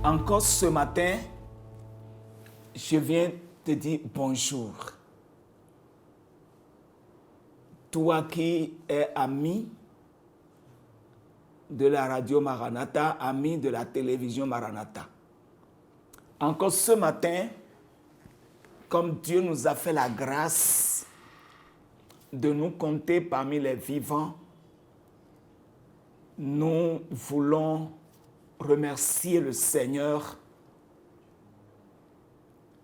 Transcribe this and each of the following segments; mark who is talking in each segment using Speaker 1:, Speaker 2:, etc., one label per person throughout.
Speaker 1: Encore ce matin, je viens te dire bonjour. Toi qui es ami de la radio Maranatha, ami de la télévision Maranatha. Encore ce matin, comme Dieu nous a fait la grâce de nous compter parmi les vivants, nous voulons remercier le Seigneur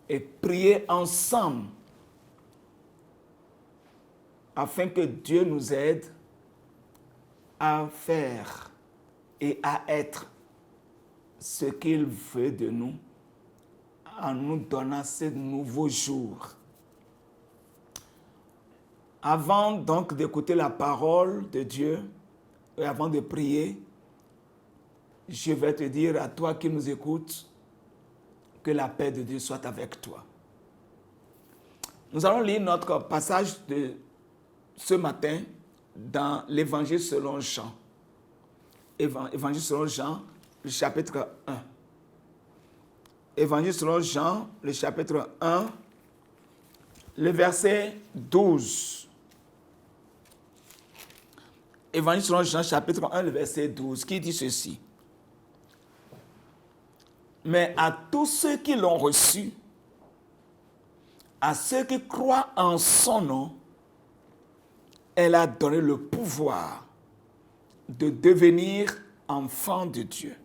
Speaker 1: et prier ensemble afin que Dieu nous aide à faire et à être ce qu'il veut de nous en nous donnant ces nouveaux jours. Avant donc d'écouter la parole de Dieu et avant de prier, je vais te dire à toi qui nous écoutes que la paix de Dieu soit avec toi. Nous allons lire notre passage de ce matin dans l'Évangile selon Jean. Évangile selon Jean, le chapitre 1. Évangile selon Jean, le chapitre 1, le verset 12. Évangile selon Jean, chapitre 1, le verset 12, qui dit ceci. Mais à tous ceux qui l'ont reçu, à ceux qui croient en son nom, elle a donné le pouvoir de devenir enfants de Dieu.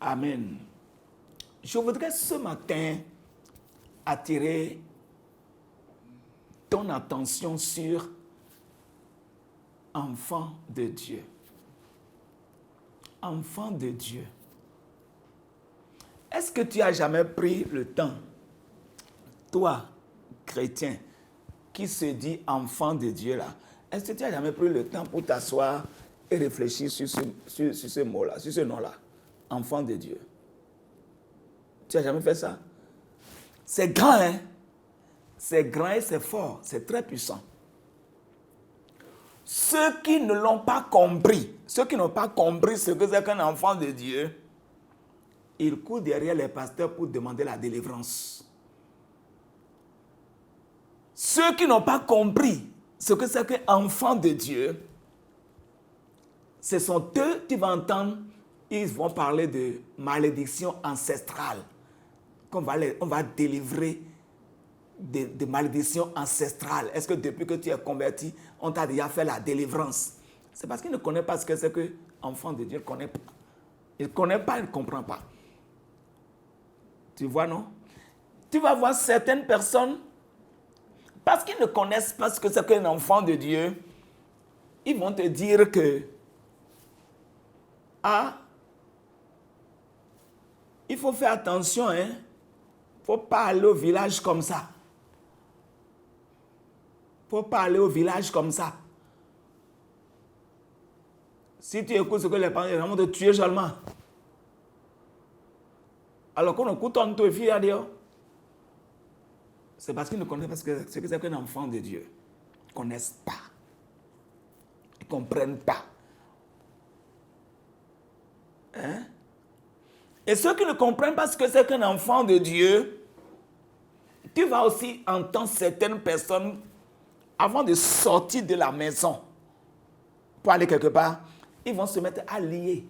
Speaker 1: Amen. Je voudrais ce matin attirer ton attention sur enfants de Dieu. Enfants de Dieu. Est-ce que tu as jamais pris le temps, toi, chrétien, qui se dit enfant de Dieu là, est-ce que tu as jamais pris le temps pour t'asseoir et réfléchir sur ce mot-là, sur ce nom-là, enfant de Dieu? Tu n'as jamais fait ça? C'est grand, hein? C'est grand et c'est fort, c'est très puissant. Ceux qui ne l'ont pas compris, ceux qui n'ont pas compris ce que c'est qu'un enfant de Dieu, ils courent derrière les pasteurs pour demander la délivrance. Ceux qui n'ont pas compris ce que c'est qu'un enfant de Dieu, ce sont eux, tu vas entendre, ils vont parler de malédiction ancestrale. On va délivrer de malédictions ancestrales. Est-ce que depuis que tu es converti, on t'a déjà fait la délivrance? C'est parce qu'ils ne connaissent pas ce que c'est qu'enfant de Dieu ne connaît pas. Il ne connaît pas, il ne comprend pas. Tu vois, non? Tu vas voir certaines personnes, parce qu'ils ne connaissent pas ce que c'est qu'un enfant de Dieu, ils vont te dire que il faut faire attention, hein? Il ne faut pas aller au village comme ça. Il ne faut pas aller au village comme ça. Si tu écoutes ce que les parents disent, ils vont te tuer seulement. Alors qu'on écoute un peu fille à Dieu. C'est parce qu'ils ne connaissent pas ce que c'est qu'un enfant de Dieu. Ils ne connaissent pas. Ils ne comprennent pas. Hein? Et ceux qui ne comprennent pas ce que c'est qu'un enfant de Dieu, tu vas aussi entendre certaines personnes, avant de sortir de la maison pour aller quelque part, ils vont se mettre à lier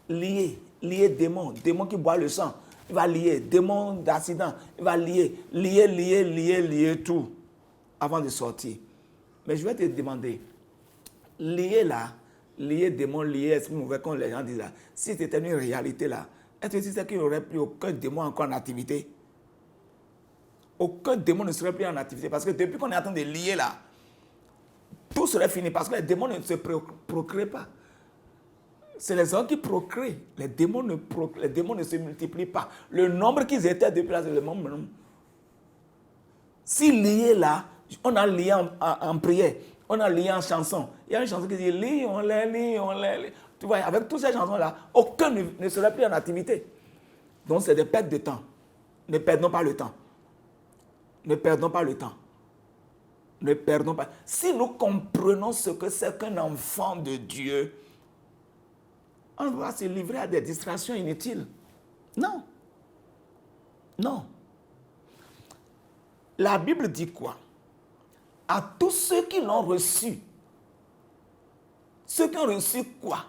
Speaker 1: démons qui boivent le sang. Il va lier démons d'accident. Il va lier tout avant de sortir. Mais je vais te demander, lier démons, lier esprit mauvais, comme les gens disent là, si c'était une réalité là, est-ce que tu sais qu'il n'y aurait plus aucun démon encore en activité? Aucun démon ne serait plus en activité. Parce que depuis qu'on est en train de lier là, tout serait fini. Parce que les démons ne se procréent pas. C'est les hommes qui procréent. Les démons ne se multiplient pas. Le nombre qu'ils étaient depuis là, c'est le même nombre. Si lié là, on a lié en prière, on a lié en chanson. Il y a une chanson qui dit lions-les. Tu vois, avec toutes ces chansons-là, aucun ne serait plus en activité. Donc c'est des pertes de temps. Ne perdons pas le temps. Ne perdons pas le temps. Ne perdons pas. Si nous comprenons ce que c'est qu'un enfant de Dieu, On ne va pas se livrer à des distractions inutiles. Non. Non. La Bible dit quoi? À tous ceux qui l'ont reçu. Ceux qui ont reçu quoi?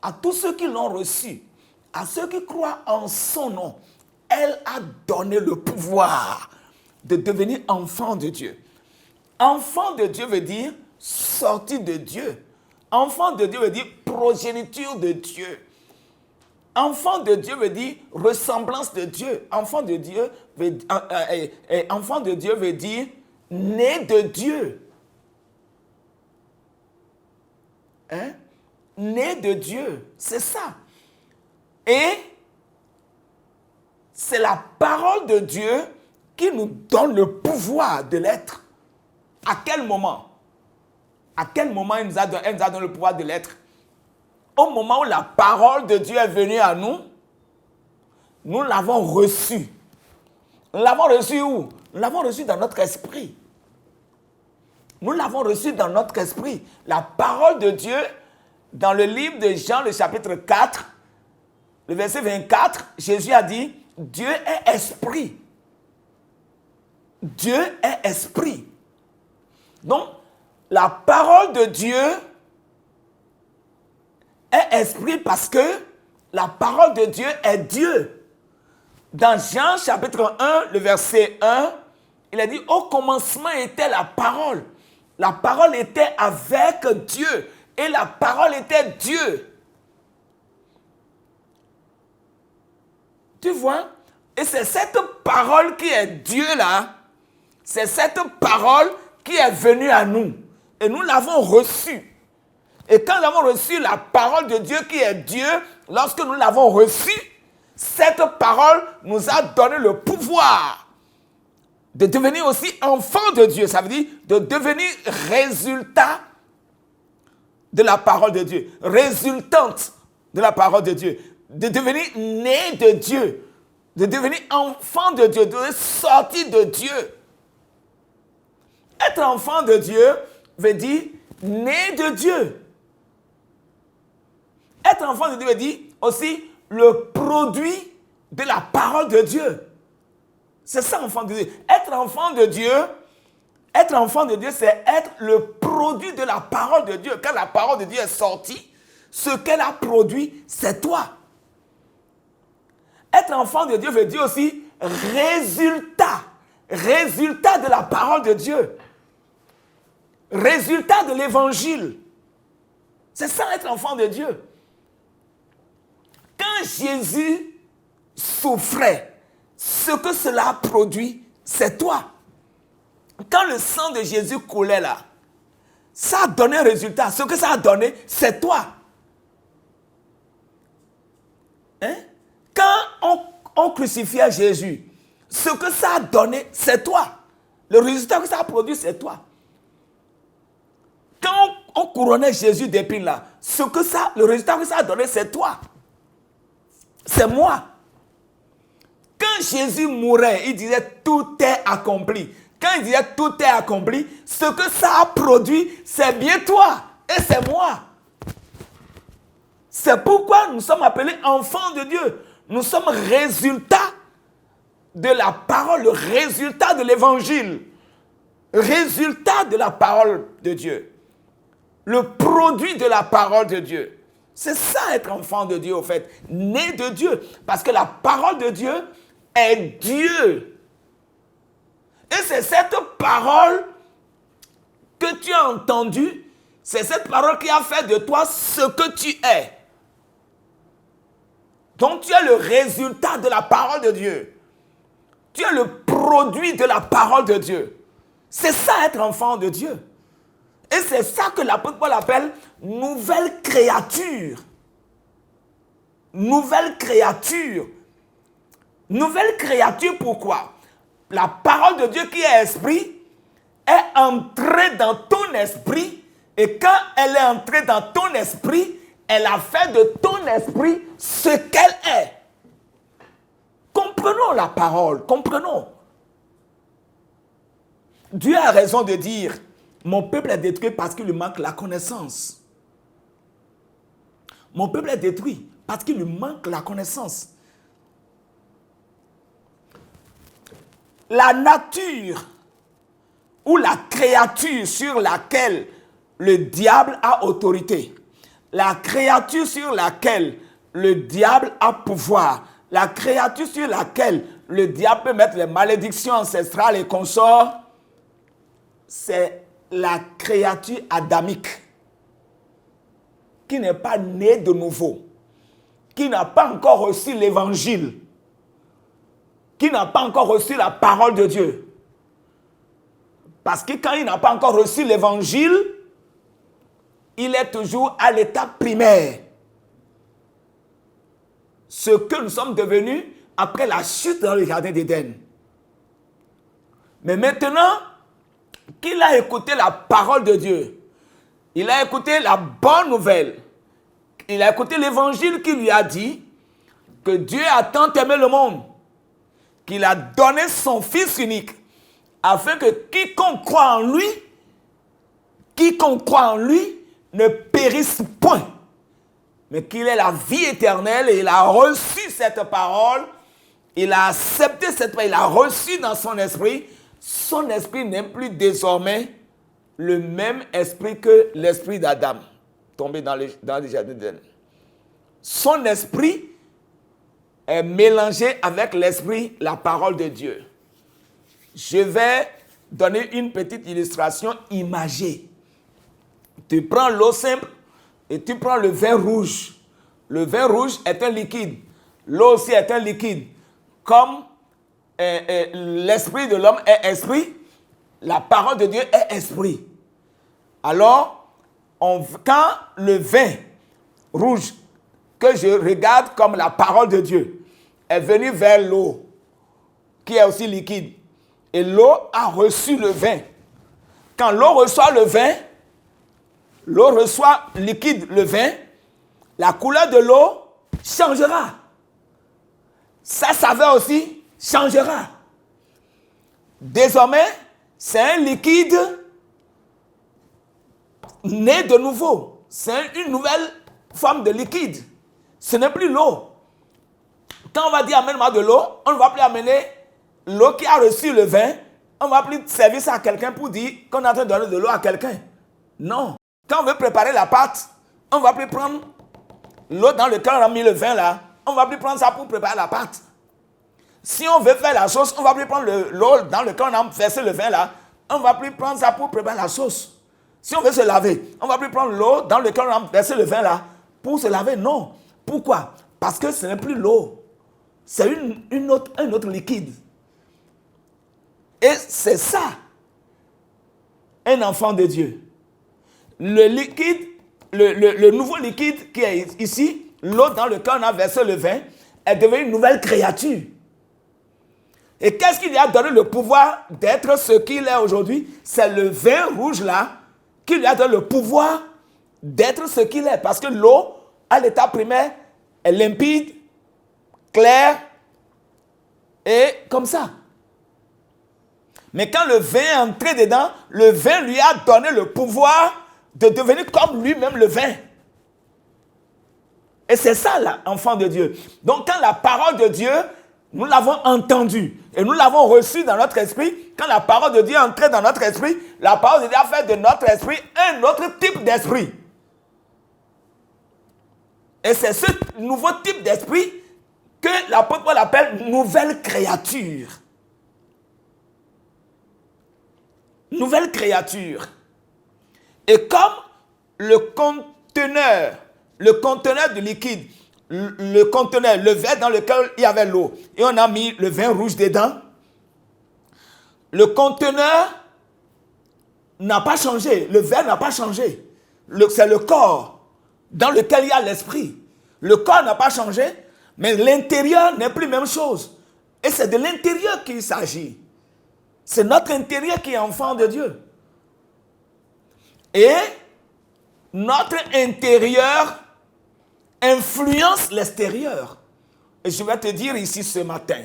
Speaker 1: À tous ceux qui l'ont reçu, à ceux qui croient en son nom, elle a donné le pouvoir de devenir enfant de Dieu. Enfant de Dieu veut dire sorti de Dieu. Enfant de Dieu veut dire progéniture de Dieu. Enfant de Dieu veut dire ressemblance de Dieu. Enfant de Dieu veut dire né de Dieu. Hein? Né de Dieu, c'est ça. Et c'est la parole de Dieu qui nous donne le pouvoir de l'être. À quel moment? À quel moment elle nous a donné le pouvoir de l'être? Au moment où la parole de Dieu est venue à nous, nous l'avons reçue. Nous l'avons reçue où? Nous l'avons reçue dans notre esprit. Nous l'avons reçue dans notre esprit. La parole de Dieu, dans le livre de Jean, le chapitre 4, le verset 24, Jésus a dit, Dieu est esprit. Dieu est esprit. Donc, la parole de Dieu est esprit parce que la parole de Dieu est Dieu. Dans Jean chapitre 1, le verset 1, il a dit, au commencement était la parole. La parole était avec Dieu et la parole était Dieu. Tu vois? Et c'est cette parole qui est Dieu là, c'est cette parole qui est venue à nous. Et nous l'avons reçue. Et quand nous avons reçu la parole de Dieu qui est Dieu, lorsque nous l'avons reçue, cette parole nous a donné le pouvoir de devenir aussi enfant de Dieu. Ça veut dire de devenir résultat de la parole de Dieu, résultante de la parole de Dieu, de devenir né de Dieu, de devenir enfant de Dieu, de devenir sorti de Dieu. Être enfant de Dieu veut dire né de Dieu. Être enfant de Dieu veut dire aussi le produit de la parole de Dieu. C'est ça, enfant de Dieu. Être enfant de Dieu, c'est être le produit de la parole de Dieu. Quand la parole de Dieu est sortie, ce qu'elle a produit, c'est toi. Être enfant de Dieu veut dire aussi résultat. Résultat de la parole de Dieu. Résultat de l'évangile. C'est ça, être enfant de Dieu. Quand Jésus souffrait, ce que cela a produit, c'est toi. Quand le sang de Jésus coulait là, ça a donné un résultat. Ce que ça a donné, c'est toi. Hein? Quand on crucifiait Jésus, ce que ça a donné, c'est toi. Le résultat que ça a produit, c'est toi. Quand on couronnait Jésus d'épines là, le résultat que ça a donné, c'est toi. C'est moi. Quand Jésus mourait, il disait tout est accompli. Quand il disait tout est accompli, ce que ça a produit, c'est bien toi et c'est moi. C'est pourquoi nous sommes appelés enfants de Dieu. Nous sommes résultats de la parole, le résultat de l'évangile, résultat de la parole de Dieu, le produit de la parole de Dieu. C'est ça être enfant de Dieu au fait, né de Dieu, parce que la parole de Dieu est Dieu. Et c'est cette parole que tu as entendue, c'est cette parole qui a fait de toi ce que tu es. Donc tu es le résultat de la parole de Dieu. Tu es le produit de la parole de Dieu. C'est ça être enfant de Dieu. Et c'est ça que l'apôtre Paul appelle nouvelle créature. Nouvelle créature. Nouvelle créature pourquoi? La parole de Dieu qui est esprit est entrée dans ton esprit et quand elle est entrée dans ton esprit, elle a fait de ton esprit ce qu'elle est. Comprenons la parole, comprenons. Dieu a raison de dire, mon peuple est détruit parce qu'il lui manque la connaissance. Mon peuple est détruit parce qu'il lui manque la connaissance. La nature ou la créature sur laquelle le diable a autorité, la créature sur laquelle le diable a pouvoir, la créature sur laquelle le diable peut mettre les malédictions ancestrales et consorts, c'est la créature adamique qui n'est pas née de nouveau, qui n'a pas encore reçu l'évangile, qui n'a pas encore reçu la parole de Dieu. Parce que quand il n'a pas encore reçu l'évangile, il est toujours à l'état primaire. Ce que nous sommes devenus après la chute dans le jardin d'Éden. Mais maintenant qu'il a écouté la parole de Dieu, il a écouté la bonne nouvelle, il a écouté l'évangile qui lui a dit que Dieu a tant aimé le monde qu'il a donné son Fils unique afin que quiconque croit en lui ne périsse point, mais qu'il ait la vie éternelle. Et il a reçu cette parole, il a accepté cette parole, il a reçu dans son esprit. Son esprit n'est plus désormais le même esprit que l'esprit d'Adam, tombé dans les jardins d'Éden. Son esprit est mélangé avec l'esprit, la parole de Dieu. Je vais donner une petite illustration imagée. Tu prends l'eau simple et tu prends le vin rouge. Le vin rouge est un liquide. L'eau aussi est un liquide. Comme l'esprit de l'homme est esprit, la parole de Dieu est esprit. Alors, quand le vin rouge, que je regarde comme la parole de Dieu, est venu vers l'eau, qui est aussi liquide, et l'eau a reçu le vin. Quand l'eau reçoit le vin, l'eau reçoit liquide le vin, la couleur de l'eau changera. Sa saveur aussi changera. Désormais, c'est un liquide né de nouveau. C'est une nouvelle forme de liquide. Ce n'est plus l'eau. Quand on va dire amène-moi de l'eau, on ne va plus amener l'eau qui a reçu le vin. On ne va plus servir ça à quelqu'un pour dire qu'on est en train de donner de l'eau à quelqu'un. Non. Quand on veut préparer la pâte, on ne va plus prendre l'eau dans laquelle on a mis le vin là. On ne va plus prendre ça pour préparer la pâte. Si on veut faire la sauce, on ne va plus prendre l'eau dans laquelle on a versé le vin là. On ne va plus prendre ça pour préparer la sauce. Si on veut se laver, on ne va plus prendre l'eau dans laquelle on a versé le vin là pour se laver. Non. Pourquoi? Parce que ce n'est plus l'eau. C'est un autre liquide. Et c'est ça, un enfant de Dieu. Le liquide, le nouveau liquide qui est ici, l'eau dans laquelle on a versé le vin, est devenue une nouvelle créature. Et qu'est-ce qui lui a donné le pouvoir d'être ce qu'il est aujourd'hui? C'est le vin rouge là qui lui a donné le pouvoir d'être ce qu'il est. Parce que l'eau, à l'état primaire, est limpide, claire et comme ça. Mais quand le vin est entré dedans, le vin lui a donné le pouvoir de devenir comme lui-même le vin. Et c'est ça l'enfant de Dieu. Donc quand la parole de Dieu, nous l'avons entendue et nous l'avons reçue dans notre esprit, quand la parole de Dieu est entrée dans notre esprit, la parole de Dieu a fait de notre esprit un autre type d'esprit. Et c'est ce nouveau type d'esprit que l'apôtre Paul appelle nouvelle créature. Nouvelle créature. Et comme le conteneur de liquide, le conteneur, le verre dans lequel il y avait l'eau, et on a mis le vin rouge dedans, le conteneur n'a pas changé, le verre n'a pas changé. C'est le corps dans lequel il y a l'esprit. Le corps n'a pas changé, mais l'intérieur n'est plus la même chose. Et c'est de l'intérieur qu'il s'agit. C'est notre intérieur qui est enfant de Dieu. Et notre intérieur influence l'extérieur. Et je vais te dire ici ce matin,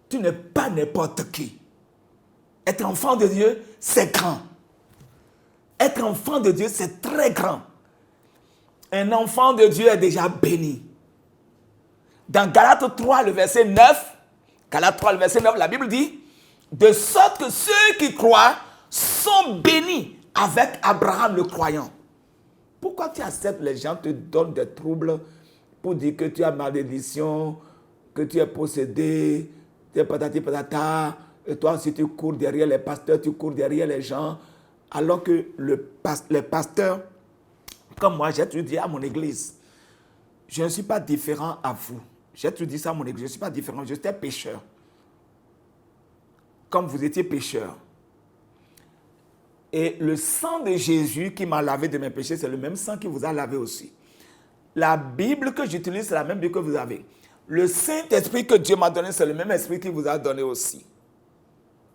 Speaker 1: tu n'es pas n'importe qui. Être enfant de Dieu, c'est grand. Être enfant de Dieu, c'est très grand. Un enfant de Dieu est déjà béni. Dans Galates 3, le verset 9, Galates 3, le verset 9, la Bible dit, de sorte que ceux qui croient sont bénis avec Abraham le croyant. Pourquoi tu acceptes les gens te donnent des troubles pour dire que tu as malédiction, que tu es possédé, tu es patati patata, et toi aussi tu cours derrière les pasteurs, tu cours derrière les gens, alors que les pasteurs, comme moi, j'ai toujours dit à mon église, je ne suis pas différent à vous. J'ai toujours dit ça à mon église, je ne suis pas différent, j'étais pécheur. Comme vous étiez pécheur. Et le sang de Jésus qui m'a lavé de mes péchés, c'est le même sang qui vous a lavé aussi. La Bible que j'utilise, c'est la même Bible que vous avez. Le Saint-Esprit que Dieu m'a donné, c'est le même esprit qui vous a donné aussi. Il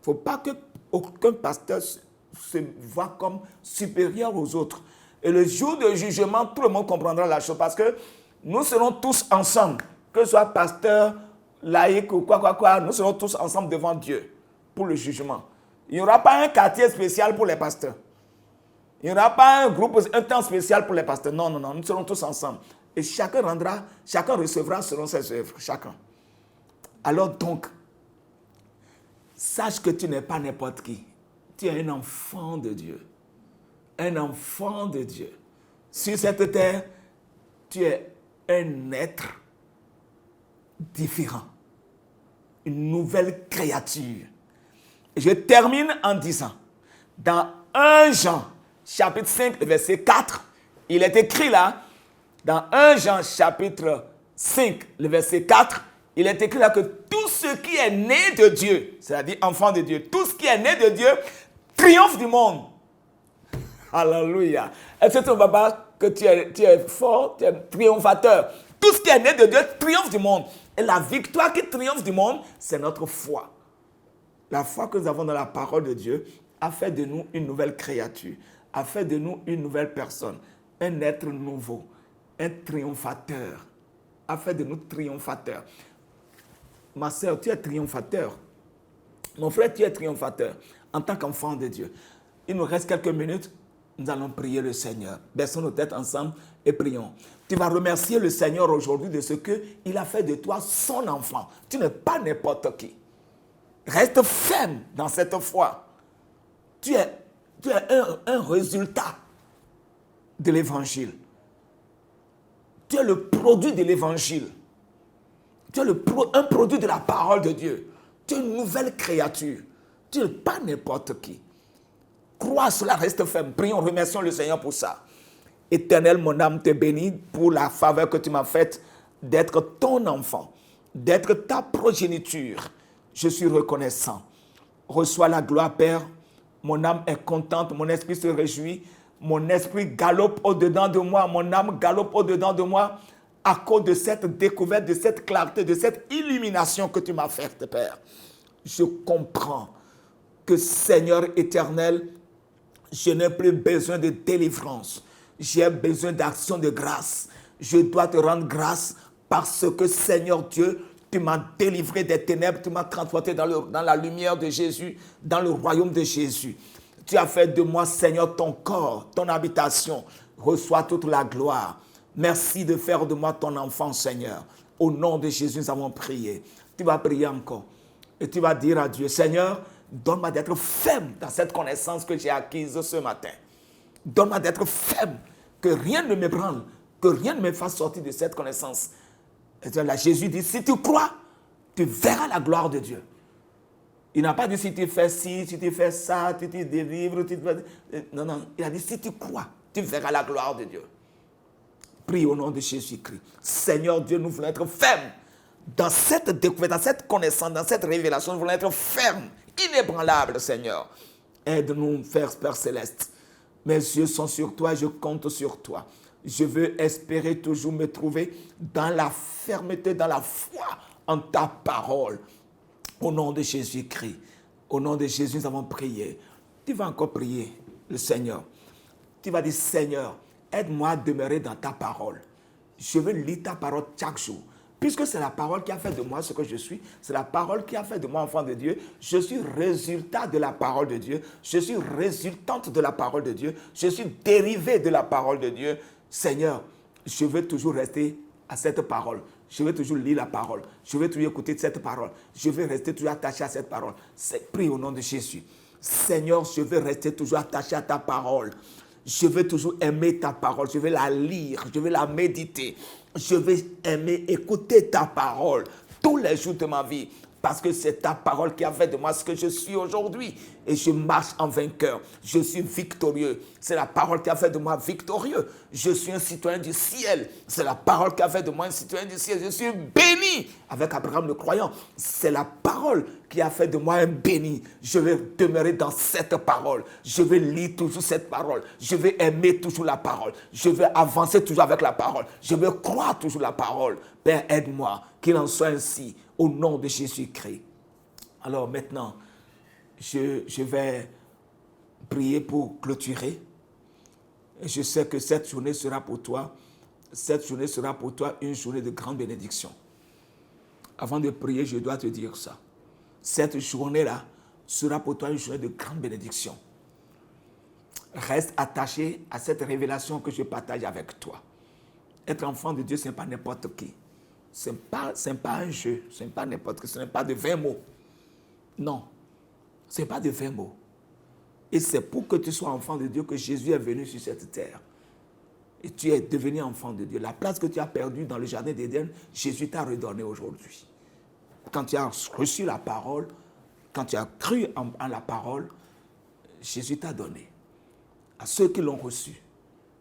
Speaker 1: ne faut pas qu'aucun pasteur se voit comme supérieur aux autres. Et le jour de jugement, tout le monde comprendra la chose parce que nous serons tous ensemble, que ce soit pasteur, laïc ou quoi, nous serons tous ensemble devant Dieu pour le jugement. Il n'y aura pas un quartier spécial pour les pasteurs. Il n'y aura pas un temps spécial pour les pasteurs. Non, nous serons tous ensemble. Et chacun recevra selon ses œuvres, chacun. Alors donc, sache que tu n'es pas n'importe qui. Tu es un enfant de Dieu. Un enfant de Dieu. Sur cette terre, tu es un être différent. Une nouvelle créature. Et je termine en disant, dans 1 Jean, chapitre 5, verset 4, il est écrit là, dans 1 Jean, chapitre 5, le verset 4, il est écrit là que tout ce qui est né de Dieu, c'est-à-dire enfant de Dieu, tout ce qui est né de Dieu, triomphe du monde. Alléluia. Est-ce que tu ne vois pas que tu es fort, tu es triomphateur? Tout ce qui est né de Dieu triomphe du monde. Et la victoire qui triomphe du monde, c'est notre foi. La foi que nous avons dans la parole de Dieu a fait de nous une nouvelle créature, a fait de nous une nouvelle personne, un être nouveau, un triomphateur, a fait de nous triomphateurs. Ma sœur, tu es triomphateur. Mon frère, tu es triomphateur en tant qu'enfant de Dieu. Il nous reste quelques minutes, nous allons prier le Seigneur. Baissons nos têtes ensemble et prions. Tu vas remercier le Seigneur aujourd'hui de ce qu'il a fait de toi son enfant. Tu n'es pas n'importe qui. Reste ferme dans cette foi. Tu es un résultat de l'évangile. Tu es le produit de l'évangile. Tu es un produit de la parole de Dieu. Tu es une nouvelle créature. Tu n'es pas n'importe qui. Crois cela, reste ferme. Prions, remercions le Seigneur pour ça. Éternel, mon âme te bénit pour la faveur que tu m'as faite d'être ton enfant, d'être ta progéniture. Je suis reconnaissant. Reçois la gloire, Père. Mon âme est contente, mon esprit se réjouit. Mon esprit galope au-dedans de moi, mon âme galope au-dedans de moi à cause de cette découverte, de cette clarté, de cette illumination que tu m'as faite, Père. Je comprends que, Seigneur éternel, je n'ai plus besoin de délivrance. J'ai besoin d'action de grâce. Je dois te rendre grâce parce que, Seigneur Dieu, tu m'as délivré des ténèbres, tu m'as transporté dans la lumière de Jésus, dans le royaume de Jésus. Tu as fait de moi, Seigneur, ton corps, ton habitation. Reçois toute la gloire. Merci de faire de moi ton enfant, Seigneur. Au nom de Jésus, nous avons prié. Tu vas prier encore. Et tu vas dire à Dieu, Seigneur, donne-moi d'être ferme dans cette connaissance que j'ai acquise ce matin. Donne-moi d'être ferme, que rien ne m'ébranle, que rien ne me fasse sortir de cette connaissance. Et là, Jésus dit, si tu crois, tu verras la gloire de Dieu. Il n'a pas dit si tu fais ci, si tu fais ça, tu te délivres. Non, il a dit si tu crois, tu verras la gloire de Dieu. Prie au nom de Jésus-Christ. Seigneur Dieu, nous voulons être fermes dans cette découverte, dans cette connaissance, dans cette révélation. Nous voulons être fermes, inébranlables, Seigneur. Aide-nous, Père Céleste. Mes yeux sont sur toi, je compte sur toi. Je veux espérer toujours me trouver dans la fermeté, dans la foi en ta parole. Au nom de Jésus-Christ, au nom de Jésus, nous avons prié. Tu vas encore prier le Seigneur. Tu vas dire, Seigneur, aide-moi à demeurer dans ta parole. Je veux lire ta parole chaque jour. Puisque c'est la parole qui a fait de moi ce que je suis, c'est la parole qui a fait de moi enfant de Dieu. Je suis résultat de la parole de Dieu. Je suis résultante de la parole de Dieu. Je suis dérivé de la parole de Dieu. Seigneur, je veux toujours rester à cette parole. Je veux toujours lire la parole. Je veux toujours écouter cette parole. Je veux rester toujours attaché à cette parole. Prie au nom de Jésus. Seigneur, je veux rester toujours attaché à ta parole. Je veux toujours aimer ta parole. Je veux la lire. Je veux la méditer. Je veux aimer écouter ta parole tous les jours de ma vie. Parce que c'est ta parole qui a fait de moi ce que je suis aujourd'hui. Et je marche en vainqueur. Je suis victorieux. C'est la parole qui a fait de moi victorieux. Je suis un citoyen du ciel. C'est la parole qui a fait de moi un citoyen du ciel. Je suis béni avec Abraham le croyant. C'est la parole qui a fait de moi un béni. Je vais demeurer dans cette parole. Je vais lire toujours cette parole. Je vais aimer toujours la parole. Je vais avancer toujours avec la parole. Je vais croire toujours la parole. Père, aide-moi. Qu'il en soit ainsi. Au nom de Jésus-Christ. Alors maintenant, je vais prier pour clôturer. Et je sais que cette journée sera pour toi. Cette journée sera pour toi une journée de grande bénédiction. Avant de prier, je dois te dire ça. Cette journée-là sera pour toi une journée de grande bénédiction. Reste attaché à cette révélation que je partage avec toi. Être enfant de Dieu, ce n'est pas n'importe qui. Ce n'est pas un jeu, ce n'est pas n'importe qui, ce n'est pas de 20 mots. Non, ce n'est pas de 20 mots. Et c'est pour que tu sois enfant de Dieu que Jésus est venu sur cette terre. Et tu es devenu enfant de Dieu. La place que tu as perdue dans le jardin d'Éden, Jésus t'a redonnée aujourd'hui. Quand tu as reçu la parole, quand tu as cru en la parole, Jésus t'a donné. À ceux qui l'ont reçu,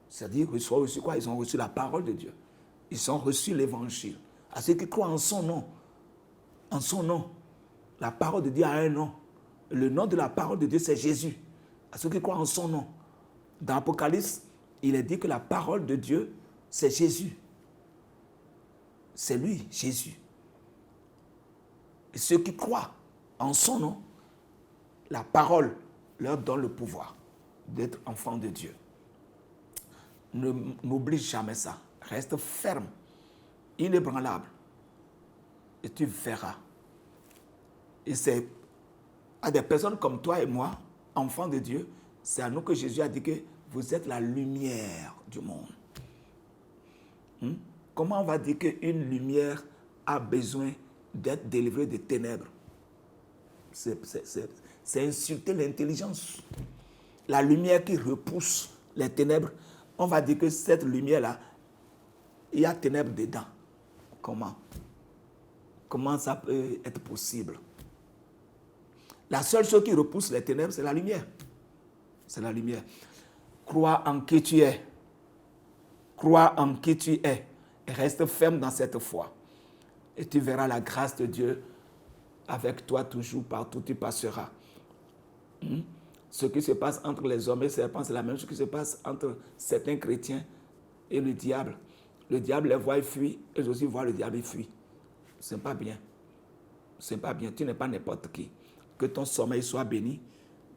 Speaker 1: c'est-à-dire qu'ils ont reçu quoi? Ils ont reçu la parole de Dieu. Ils ont reçu l'évangile. À ceux qui croient en son nom, la parole de Dieu a un nom. Le nom de la parole de Dieu, c'est Jésus. À ceux qui croient en son nom. Dans l'Apocalypse, il est dit que la parole de Dieu, c'est Jésus. C'est lui, Jésus. Et ceux qui croient en son nom, la parole leur donne le pouvoir d'être enfants de Dieu. N'oublie jamais ça. Reste ferme, inébranlable. Et tu verras. Et c'est à des personnes comme toi et moi, enfants de Dieu, c'est à nous que Jésus a dit que vous êtes la lumière du monde. Comment on va dire qu'une lumière a besoin d'être délivrée des ténèbres? C'est insulter l'intelligence. La lumière qui repousse les ténèbres, on va dire que cette lumière-là, il y a ténèbres dedans. Comment? Comment ça peut être possible? La seule chose qui repousse les ténèbres, c'est la lumière. C'est la lumière. Crois en qui tu es. Crois en qui tu es. Et reste ferme dans cette foi. Et tu verras la grâce de Dieu avec toi toujours, partout tu passeras. Ce qui se passe entre les hommes et les serpents, c'est la même chose qui se passe entre certains chrétiens et le diable. Le diable les voit, il fuit. Eux aussi voient le diable, il fuit. Ce n'est pas bien. Ce n'est pas bien. Tu n'es pas n'importe qui. Que ton sommeil soit béni,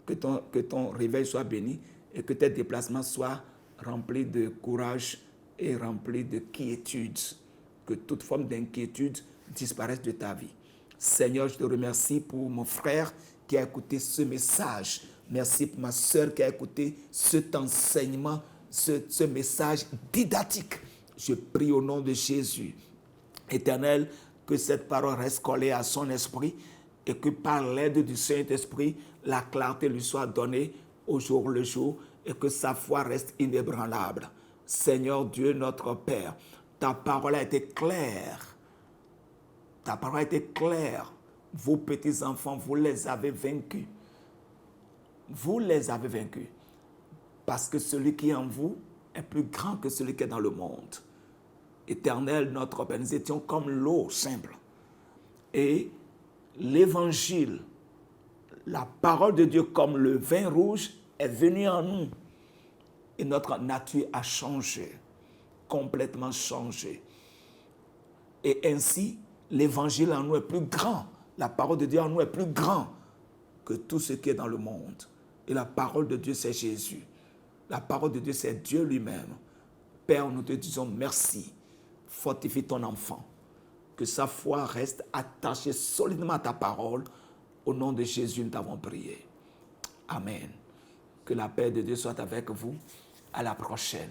Speaker 1: que ton réveil soit béni et que tes déplacements soient remplis de courage et remplis de quiétude. Que toute forme d'inquiétude disparaisse de ta vie. Seigneur, je te remercie pour mon frère qui a écouté ce message. Merci pour ma soeur qui a écouté cet enseignement, ce message didactique. Je prie au nom de Jésus. Éternel, que cette parole reste collée à son esprit et que par l'aide du Saint-Esprit, la clarté lui soit donnée au jour le jour et que sa foi reste inébranlable. Seigneur Dieu, notre Père, ta parole a été claire. Ta parole a été claire. Vos petits-enfants, vous les avez vaincus. Vous les avez vaincus. Parce que celui qui est en vous est plus grand que celui qui est dans le monde. Éternel, notre Père, nous étions comme l'eau simple. Et l'évangile, la parole de Dieu comme le vin rouge est venue en nous. Et notre nature a changé, complètement changé. Et ainsi, l'évangile en nous est plus grand. La parole de Dieu en nous est plus grand que tout ce qui est dans le monde. Et la parole de Dieu, c'est Jésus. La parole de Dieu, c'est Dieu lui-même. Père, nous te disons merci. Fortifie ton enfant. Que sa foi reste attachée solidement à ta parole. Au nom de Jésus, nous t'avons prié. Amen. Que la paix de Dieu soit avec vous. À la prochaine.